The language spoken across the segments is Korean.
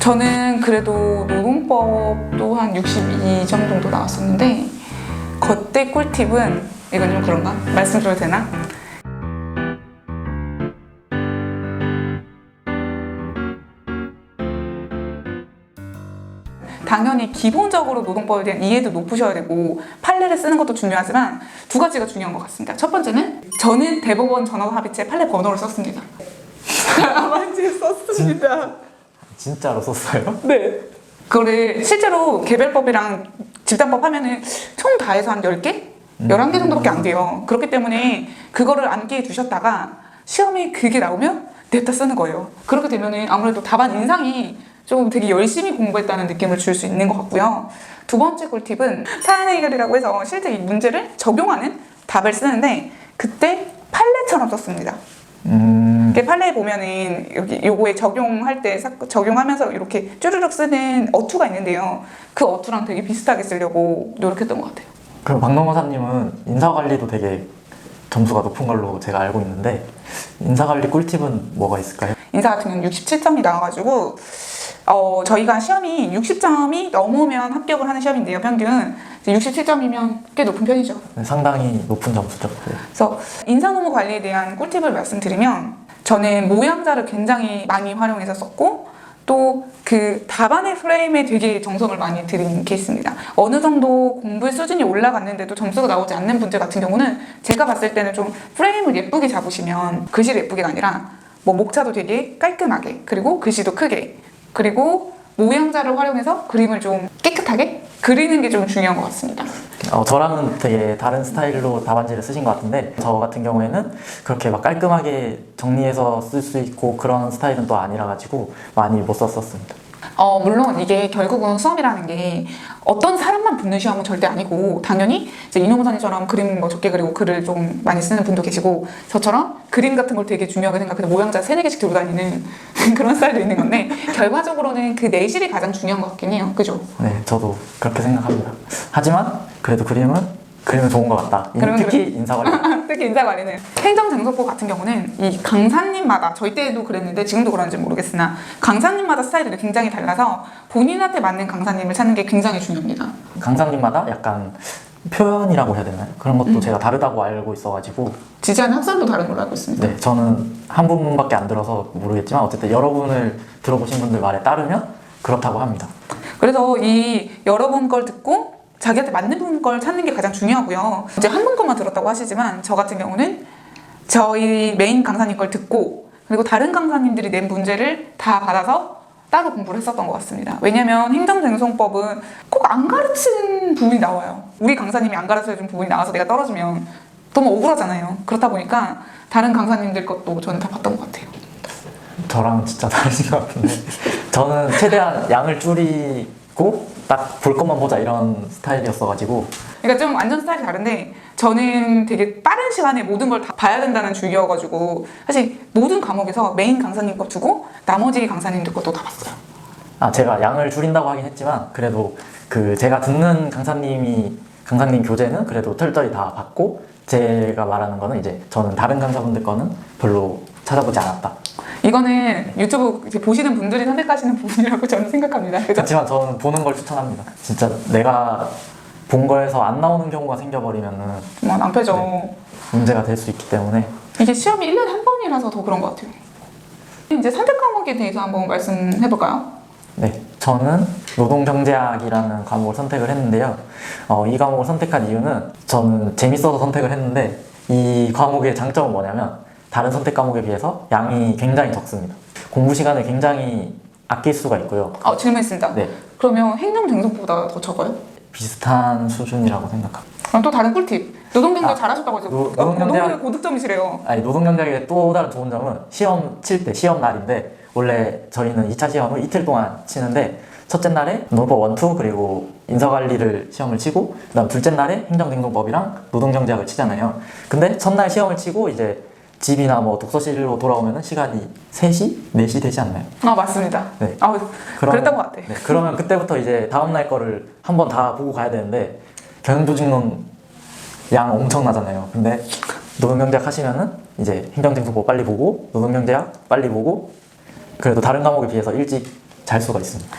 저는 그래도 노동법도 한 62점 정도 나왔었는데 그때 꿀팁은 이건 좀 그런가? 말씀드려도 되나? 당연히 기본적으로 노동법에 대한 이해도 높으셔야 되고 판례를 쓰는 것도 중요하지만 두 가지가 중요한 것 같습니다. 첫 번째는 저는 대법원 전환합의체 판례 번호를 썼습니다. 아만지 썼습니다. 진짜로 썼어요? 네. 그거를 실제로 개별법이랑 집단법 하면은 총 다 해서 한 10개? 11개 정도밖에 안 돼요. 그렇기 때문에 그거를 암기해 두셨다가 시험에 그게 나오면 냅다 쓰는 거예요. 그렇게 되면은 아무래도 답안 인상이 좀 되게 열심히 공부했다는 느낌을 줄 수 있는 것 같고요. 두 번째 꿀팁은 사안 해결이라고 해서 실제 이 문제를 적용하는 답을 쓰는데 그때 판례처럼 썼습니다. 판례에 보면은 여기 요거에 적용할 때 적용하면서 이렇게 쭈르륵 쓰는 어투가 있는데요. 그 어투랑 되게 비슷하게 쓰려고 노력했던 것 같아요. 그럼 박노무사님은 인사관리도 되게 점수가 높은 걸로 제가 알고 있는데 인사관리 꿀팁은 뭐가 있을까요? 인사 같은 경우는 67점이 나와가지고 저희가 시험이 60점이 넘으면 합격을 하는 시험인데요. 평균 67점이면 꽤 높은 편이죠. 네, 상당히 높은 점수죠. 네. 그래서 인사노무 관리에 대한 꿀팁을 말씀드리면 저는 모양자를 굉장히 많이 활용해서 썼고 또 그 답안의 프레임에 되게 정성을 많이 들인 케이스입니다. 어느 정도 공부의 수준이 올라갔는데도 점수가 나오지 않는 분들 같은 경우는 제가 봤을 때는 좀 프레임을 예쁘게 잡으시면 글씨를 예쁘게가 아니라 뭐 목차도 되게 깔끔하게 그리고 글씨도 크게 그리고 모양자를 활용해서 그림을 좀 깨끗하게 그리는 게 좀 중요한 것 같습니다. 저랑은 되게 다른 스타일로 답안지를 쓰신 것 같은데 저 같은 경우에는 그렇게 막 깔끔하게 정리해서 쓸 수 있고 그런 스타일은 또 아니라 가지고 많이 못 썼었습니다. 물론 이게 결국은 수험이라는 게 어떤 사람만 붙는 시험은 절대 아니고 당연히 이제 이노무사님처럼 그림 뭐 적게 그리고 글을 좀 많이 쓰는 분도 계시고 저처럼 그림 같은 걸 되게 중요하게 생각해서 모양자 3-4개씩 들고 다니는 그런 스타일도 있는 건데 결과적으로는 그 내실이 가장 중요한 것 같긴 해요. 그죠? 네, 저도 그렇게 생각합니다. 하지만 그래도 그림은 좋은 것 같다. 특히 인사관리. 특히 인사관리는 행정장소법 같은 경우는 이 강사님마다 저희 때도 그랬는데 지금도 그런지 모르겠으나 강사님마다 스타일이 굉장히 달라서 본인한테 맞는 강사님을 찾는 게 굉장히 중요합니다. 강사님마다 약간 표현이라고 해야 되나요? 그런 것도 제가 다르다고 알고 있어가지고 지지하는 학생도 다른 걸로 알고 있습니다. 네, 저는 한 분밖에 안 들어서 모르겠지만 어쨌든 여러분을 들어보신 분들 말에 따르면 그렇다고 합니다. 그래서 이 여러분 걸 듣고 자기한테 맞는 분 걸 찾는 게 가장 중요하고요. 이제 한 분 것만 들었다고 하시지만 저 같은 경우는 저희 메인 강사님 걸 듣고 그리고 다른 강사님들이 낸 문제를 다 받아서 따로 공부를 했었던 것 같습니다. 왜냐면 행정쟁송법은 꼭 안 가르친 부분이 나와요. 우리 강사님이 안 가르쳐준 부분이 나와서 내가 떨어지면 너무 억울하잖아요. 그렇다 보니까 다른 강사님들 것도 저는 다 봤던 것 같아요. 저랑 진짜 다르신 것 같은데 저는 최대한 양을 줄이고 딱 볼 것만 보자 이런 스타일이었어가지고 그러니까 좀 완전 스타일이 다른데 저는 되게 빠른 시간에 모든 걸 다 봐야 된다는 주의여가지고 사실 모든 과목에서 메인 강사님 거 두고 나머지 강사님들 것도 다 봤어요. 제가 양을 줄인다고 하긴 했지만 그래도 그 제가 듣는 강사님 교재는 그래도 털털이 다 봤고 제가 말하는 거는 이제 저는 다른 강사분들 거는 별로 찾아보지 않았다. 이거는 유튜브 이제 보시는 분들이 선택하시는 부분이라고 저는 생각합니다. 그죠? 그렇지만 저는 보는 걸 추천합니다. 진짜 내가 본 거에서 안 나오는 경우가 생겨버리면은 정말 낭패죠. 네, 문제가 될 수 있기 때문에 이게 시험이 1년에 한 번이라서 더 그런 것 같아요. 이제 선택 과목에 대해서 한번 말씀해볼까요? 네, 저는 노동경제학이라는 과목을 선택을 했는데요. 이 과목을 선택한 이유는 저는 재밌어서 선택을 했는데 이 과목의 장점은 뭐냐면 다른 선택 과목에 비해서 양이 굉장히 적습니다. 공부 시간을 굉장히 아낄 수가 있고요. 질문 있습니다. 네. 그러면 행정쟁송보다 더 적어요? 비슷한 수준이라고 생각합니다. 그럼 또 다른 꿀팁. 노동경제 잘하셨다고 해서 노동경제 고득점이시래요. 노동경제학의 또 다른 좋은 점은 시험 칠 때 시험 날인데 원래 저희는 2차 시험을 이틀 동안 치는데 첫째 날에 노동법 1, 2 그리고 인사관리를 시험을 치고 그다음 둘째 날에 행정쟁송법이랑 노동경제학을 치잖아요. 근데 첫날 시험을 치고 이제 집이나 뭐 독서실로 돌아오면 시간이 3시? 4시 되지 않나요? 맞습니다. 네. 그랬던 것 같아. 네, 그러면 그때부터 이제 다음날 거를 한 번 다 보고 가야 되는데 경영조직론 양 엄청나잖아요. 근데 노동경제학 하시면은 이제 행정쟁송법 빨리 보고 노동경제학 빨리 보고 그래도 다른 과목에 비해서 일찍 잘 수가 있습니다.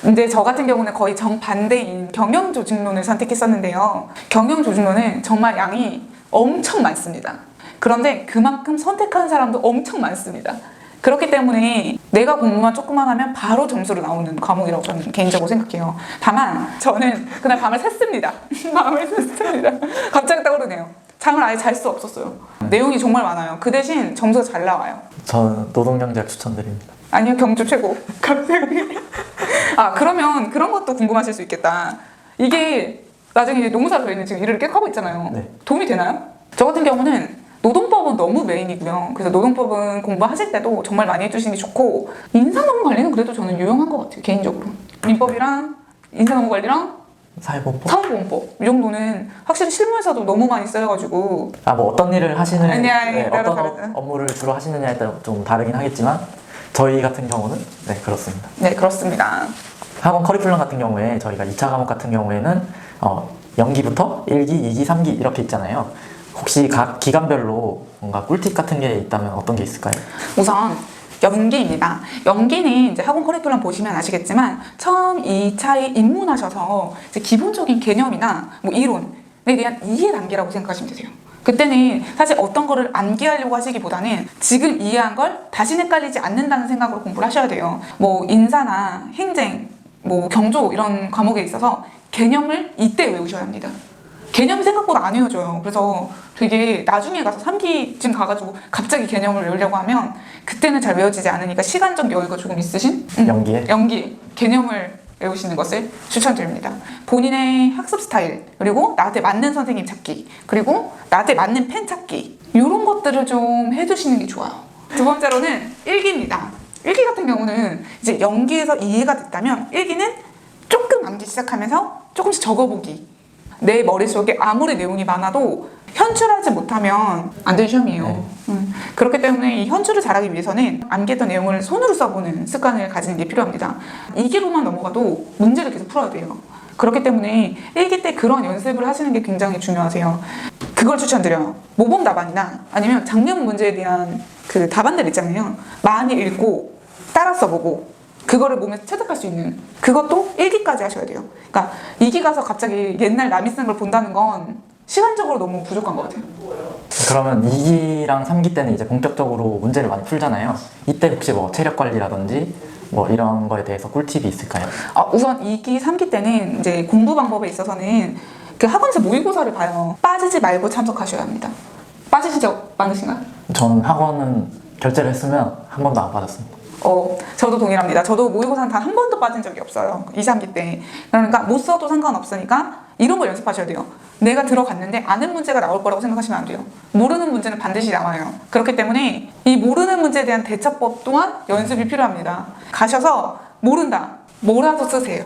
근데 저 같은 경우는 거의 정반대인 경영조직론을 선택했었는데요. 경영조직론은 정말 양이 엄청 많습니다. 그런데 그만큼 선택하는 사람도 엄청 많습니다. 그렇기 때문에 내가 공부만 조금만 하면 바로 점수로 나오는 과목이라고 저는 개인적으로 생각해요. 다만 저는 그날 밤을 샜습니다. 밤을 샜습니다. 갑자기 떠오르네요. 잠을 아예 잘 수 없었어요. 내용이 정말 많아요. 그 대신 점수가 잘 나와요. 저는 노동경제학 추천드립니다. 아니요, 경주 최고. 갑자기. 그러면 그런 것도 궁금하실 수 있겠다. 이게 나중에 이제 노무사로 저희는 지금 일을 계속 하고 있잖아요. 네. 도움이 되나요? 저 같은 경우는 노동법은 너무 메인이고요. 그래서 노동법은 공부하실 때도 정말 많이 해주시는 게 좋고, 인사노무관리는 그래도 저는 유용한 것 같아요, 개인적으로. 민법이랑 인사노무관리랑 사회보험법? 사회보험법 이 정도는 확실히 실무에서도 너무 많이 쓰여가지고. 뭐 어떤 일을 하시는 아니, 어떤 다르다. 업무를 주로 하시느냐에 따라 좀 다르긴 하겠지만 저희 같은 경우는 네 그렇습니다. 네, 그렇습니다. 학원 커리큘럼 같은 경우에 저희가 2차 과목 같은 경우에는 연기부터 1기, 2기, 3기 이렇게 있잖아요. 혹시 각 기간별로 뭔가 꿀팁 같은 게 있다면 어떤 게 있을까요? 우선 연기입니다. 연기는 이제 학원 커리큘럼 보시면 아시겠지만 처음 2차에 입문하셔서 이제 기본적인 개념이나 뭐 이론에 대한 이해 단계라고 생각하시면 되세요. 그때는 사실 어떤 거를 암기하려고 하시기보다는 지금 이해한 걸 다시 헷갈리지 않는다는 생각으로 공부를 하셔야 돼요. 뭐 인사나 행정, 뭐 경조 이런 과목에 있어서 개념을 이때 외우셔야 합니다. 개념이 생각보다 안 외워져요. 그래서 되게 나중에 가서 3기쯤 가가지고 갑자기 개념을 외우려고 하면 그때는 잘 외워지지 않으니까 시간적 여유가 조금 있으신 연기 개념을 외우시는 것을 추천드립니다. 본인의 학습 스타일, 그리고 나한테 맞는 선생님 찾기, 그리고 나한테 맞는 펜 찾기, 이런 것들을 좀 해두시는 게 좋아요. 두 번째로는 일기입니다. 일기 같은 경우는 이제 연기에서 이해가 됐다면 일기는 조금 암기 시작하면서 조금씩 적어보기. 내 머릿속에 아무리 내용이 많아도 현출하지 못하면 안 되는 시험이에요. 그렇기 때문에 이 현출을 잘하기 위해서는 암기했던 내용을 손으로 써보는 습관을 가지는 게 필요합니다. 2기로만 넘어가도 문제를 계속 풀어야 돼요. 그렇기 때문에 1기 때 그런 연습을 하시는 게 굉장히 중요하세요. 그걸 추천드려요. 모범 답안이나 아니면 작년 문제에 대한 그 답안들 있잖아요. 많이 읽고 따라 써보고 그거를 몸에 체득할 수 있는, 그것도 1기까지 하셔야 돼요. 그러니까 2기 가서 갑자기 옛날 남이 쓴 걸 본다는 건 시간적으로 너무 부족한 것 같아요. 그러면 2기랑 3기 때는 이제 본격적으로 문제를 많이 풀잖아요. 이때 혹시 뭐 체력 관리라든지 뭐 이런 거에 대해서 꿀팁이 있을까요? 우선 2기, 3기 때는 이제 공부 방법에 있어서는 그 학원에서 모의고사를 봐요. 빠지지 말고 참석하셔야 합니다. 빠지신 적 많으신가요? 저는 학원은 결제를 했으면 한 번도 안 받았습니다. 저도 동일합니다. 저도 모의고사는 단 한 번도 빠진 적이 없어요. 2, 3기 때. 그러니까 못 써도 상관없으니까 이런 걸 연습하셔야 돼요. 내가 들어갔는데 아는 문제가 나올 거라고 생각하시면 안 돼요. 모르는 문제는 반드시 나와요. 그렇기 때문에 이 모르는 문제에 대한 대처법 또한 연습이 필요합니다. 가셔서 모른다. 뭐라도 쓰세요.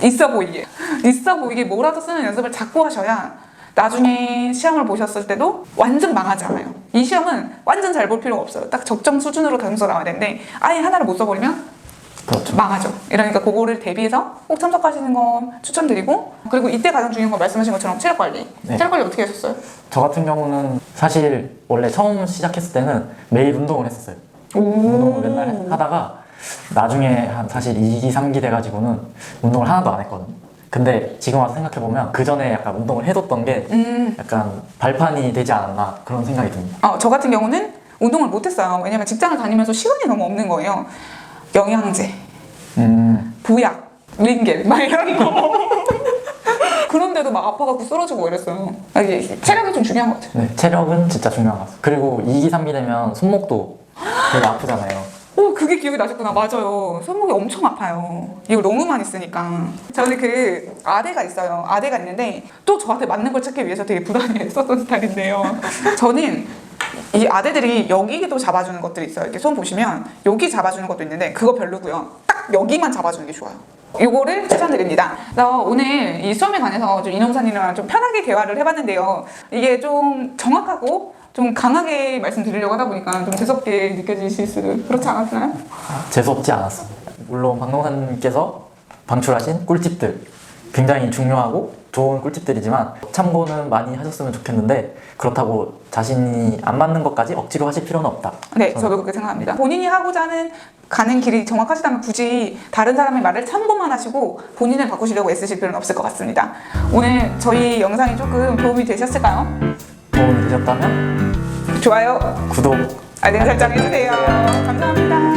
있어 보이게. 있어 보이게 뭐라도 쓰는 연습을 자꾸 하셔야 나중에 시험을 보셨을 때도 완전 망하지 않아요. 이 시험은 완전 잘 볼 필요가 없어요. 딱 적정 수준으로 점수가 나와야 되는데 아예 하나를 못 써버리면 그렇죠. 망하죠. 이러니까 그거를 대비해서 꼭 참석하시는 거 추천드리고, 그리고 이때 가장 중요한 건 말씀하신 것처럼 체력 관리. 네. 체력 관리 어떻게 하셨어요? 저 같은 경우는 사실 원래 처음 시작했을 때는 매일 운동을 했었어요. 운동을 맨날 하다가 나중에 한 사실 2기, 3기 돼가지고는 운동을 하나도 안 했거든요. 근데 지금 와서 생각해보면 그 전에 약간 운동을 해뒀던 게 약간 발판이 되지 않았나 그런 생각이 듭니다. 저 같은 경우는 운동을 못했어요. 왜냐면 직장을 다니면서 시간이 너무 없는 거예요. 영양제, 보약, 링겔 막 이런 거. 그런데도 막 아파갖고 쓰러지고 이랬어요. 이게 체력이 좀 중요한 것 같아요. 네, 체력은 진짜 중요한 것 같아요. 그리고 2기, 3기 되면 손목도 되게 아프잖아요. 그게 기억이 나셨구나. 맞아요. 손목이 엄청 아파요. 이걸 너무 많이 쓰니까. 저는 그 아대가 있어요. 아대가 있는데 또 저한테 맞는 걸 찾기 위해서 되게 부단히 했었던 스타일인데요. 저는 이 아대들이 여기도 잡아주는 것들이 있어요. 이렇게 손 보시면 여기 잡아주는 것도 있는데 그거 별로고요. 딱 여기만 잡아주는 게 좋아요. 요거를 추천드립니다. 오늘 이 수험에 관해서 좀 인형사님이랑 좀 편하게 대화를 해봤는데요. 이게 좀 정확하고 좀 강하게 말씀드리려고 하다 보니까 좀 재수없게 느껴지실 수도, 그렇지 않았나요? 재수없지 않았습니다. 물론 박농사님께서 방출하신 꿀팁들 굉장히 중요하고 좋은 꿀팁들이지만 참고는 많이 하셨으면 좋겠는데 그렇다고 자신이 안 맞는 것까지 억지로 하실 필요는 없다. 네, 저도 그렇게 생각합니다. 본인이 하고자 하는 가는 길이 정확하시다면 굳이 다른 사람의 말을 참고만 하시고 본인을 바꾸시려고 애쓰실 필요는 없을 것 같습니다. 오늘 저희 영상이 조금 도움이 되셨을까요? 도움이 되셨다면 좋아요, 구독, 알림 설정 해주세요. 감사합니다.